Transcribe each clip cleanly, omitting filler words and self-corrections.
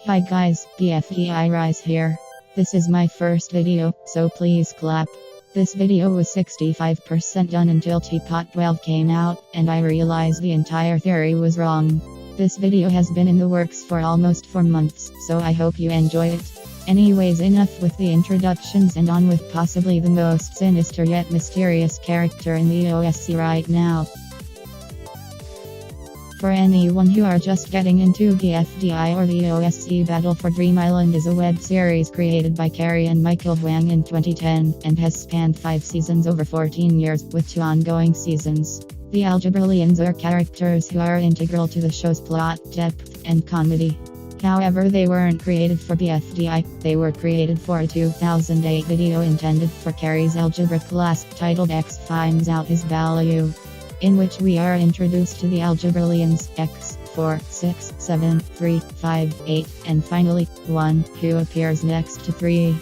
Hi guys, BFDI Rise here. This is my first video, so please clap. This video was 65% done until TPOT 12 came out, and I realized the entire theory was wrong. This video has been in the works for almost 4 months, so I hope you enjoy it. Anyways, enough with the introductions and on with possibly the most sinister yet mysterious character in the OSC right now. For anyone who are just getting into BFDI or the OSC Battle for Dream Island is a web series created by Carrie and Michael Huang in 2010 and has spanned 5 seasons over 14 years with 2 ongoing seasons. The Algebralians are characters who are integral to the show's plot, depth, and comedy. However, they weren't created for BFDI, they were created for a 2008 video intended for Carrie's algebra class titled X Finds Out His Value, in which we are introduced to the Algebralians X, 4, 6, 7, 3, 5, 8, and finally, 1, who appears next to 3.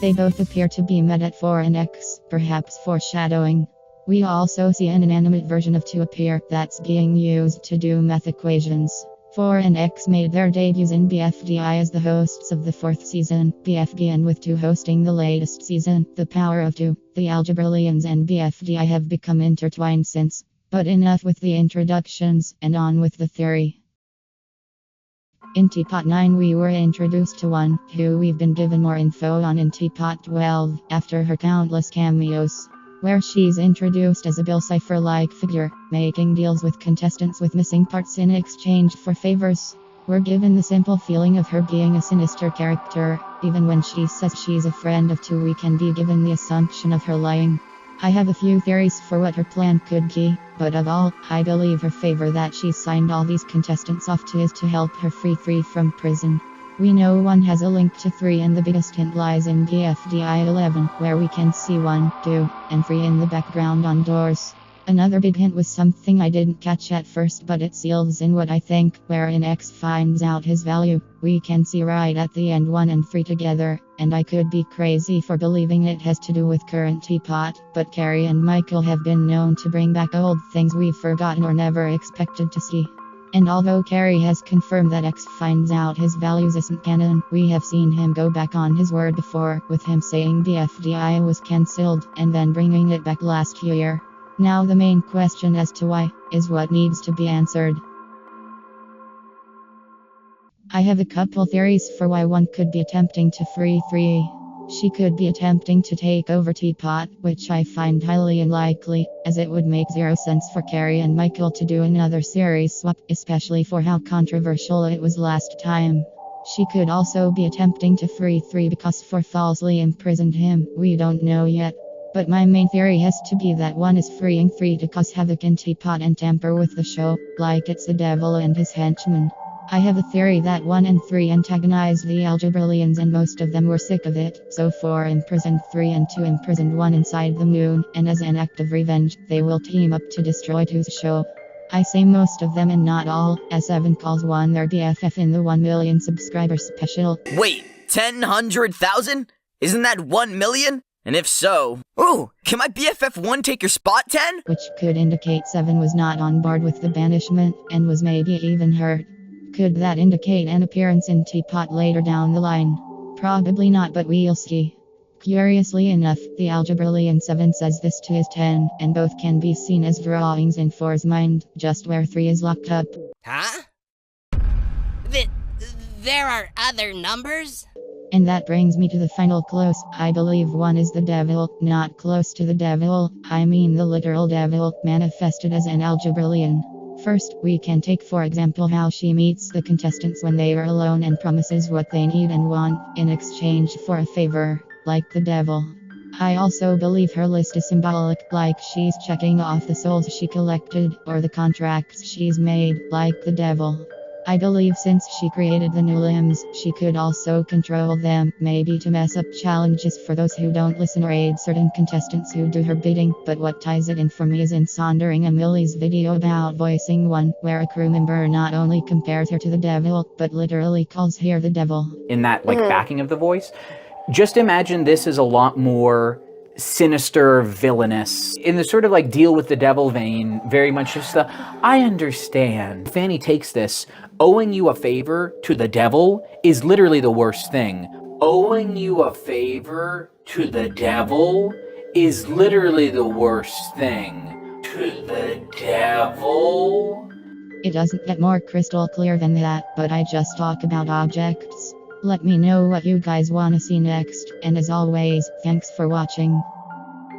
They both appear to be met at 4 and X, perhaps foreshadowing. We also see an inanimate version of 2 appear that's being used to do math equations. 4 and X made their debuts in BFDI as the hosts of the 4th season, BFDIA, with 2 hosting the latest season, The Power of 2. The Algebralians and BFDI have become intertwined since. But enough with the introductions, and on with the theory. In TPOT 9 we were introduced to 1, who we've been given more info on in TPOT 12, after her countless cameos, where she's introduced as a bill cipher-like figure, making deals with contestants with missing parts in exchange for favors. We're given the simple feeling of her being a sinister character. Even when she says she's a friend of 2, we can be given the assumption of her lying. I have a few theories for what her plan could be, but of all, I believe her favor that she's signed all these contestants off to is to help her free 3 from prison. We know 1 has a link to 3, and the biggest hint lies in BFDI 11, where we can see 1, 2, and 3 in the background on doors. Another big hint was something I didn't catch at first, but it seals in what I think, wherein X finds out his value. We can see right at the end 1 and 3 together, and I could be crazy for believing it has to do with current TPOT, but Carrie and Michael have been known to bring back old things we've forgotten or never expected to see. And although Carrie has confirmed that X finds out his values isn't canon, we have seen him go back on his word before, with him saying BFDI was cancelled, and then bringing it back last year. Now the main question as to why, is what needs to be answered. I have a couple theories for why 1 could be attempting to free 3. She could be attempting to take over TPOT, which I find highly unlikely, as it would make 0 sense for Carrie and Michael to do another series swap, especially for how controversial it was last time. She could also be attempting to free 3 because 4 falsely imprisoned him, we don't know yet. But my main theory has to be that 1 is freeing 3 to cause havoc in TPOT and tamper with the show, like it's the devil and his henchmen. I have a theory that 1 and 3 antagonized the Algebralians and most of them were sick of it, so 4 imprisoned 3 and 2 imprisoned 1 inside the moon, and as an act of revenge, they will team up to destroy 2's show. I say most of them and not all, as 7 calls 1 their BFF in the 1 million subscriber special. Wait, 100,000? Isn't that 1 million? And if so, ooh, can my BFF 1 take your spot, 10? Which could indicate 7 was not on board with the banishment, and was maybe even hurt. Could that indicate an appearance in TPOT later down the line? Probably not, but we'll see. Curiously enough, the Algebralian 7 says this to his 10, and both can be seen as drawings in 4's mind, just where 3 is locked up. Huh? There are other numbers? And that brings me to the final close. I believe 1 is the devil, not close to the devil, I mean the literal devil, manifested as an Algebralian. First, we can take for example how she meets the contestants when they are alone and promises what they need and want, in exchange for a favor, like the devil. I also believe her list is symbolic, like she's checking off the souls she collected, or the contracts she's made, like the devil. I believe since she created the new limbs, she could also control them, maybe to mess up challenges for those who don't listen or aid certain contestants who do her bidding. But what ties it in for me is in SonderingEmily's video about voicing 1, where a crew member not only compares her to the devil, but literally calls her the devil. In that backing of the voice, just imagine this is a lot more sinister, villainous, in the sort of like deal with the devil vein, very much just the, I understand. Fanny takes this, owing you a favor to the devil is literally the worst thing. Owing you a favor to the devil is literally the worst thing. To the devil? It doesn't get more crystal clear than that, but I just talk about objects. Let me know what you guys want to see next, and as always, thanks for watching.